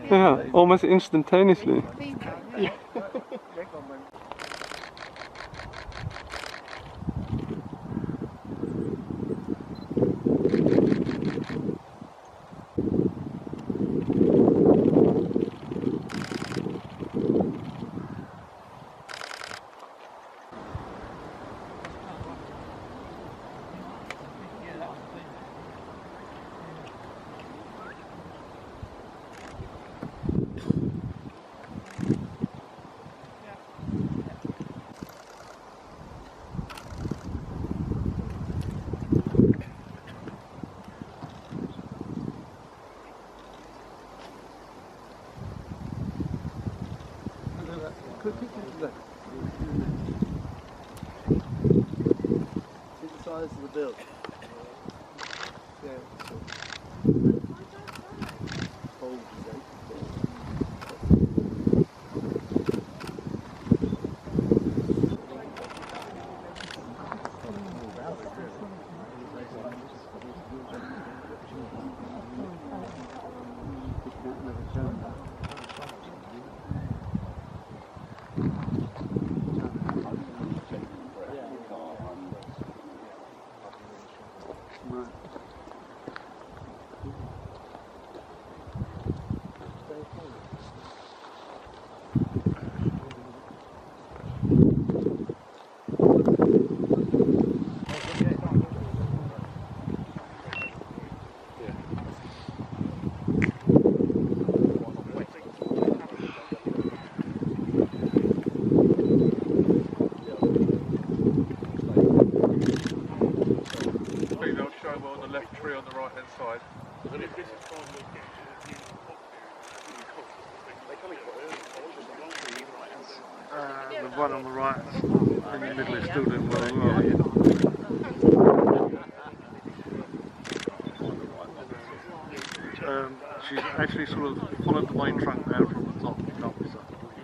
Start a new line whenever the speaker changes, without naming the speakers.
Yeah, almost instantaneously.
Yeah.
Quick look.
See the size of the bill? Yeah. Fold,
On the left tree on the right hand side. The one on the right in the middle is still doing well as well. She's actually sort of followed the main trunk now from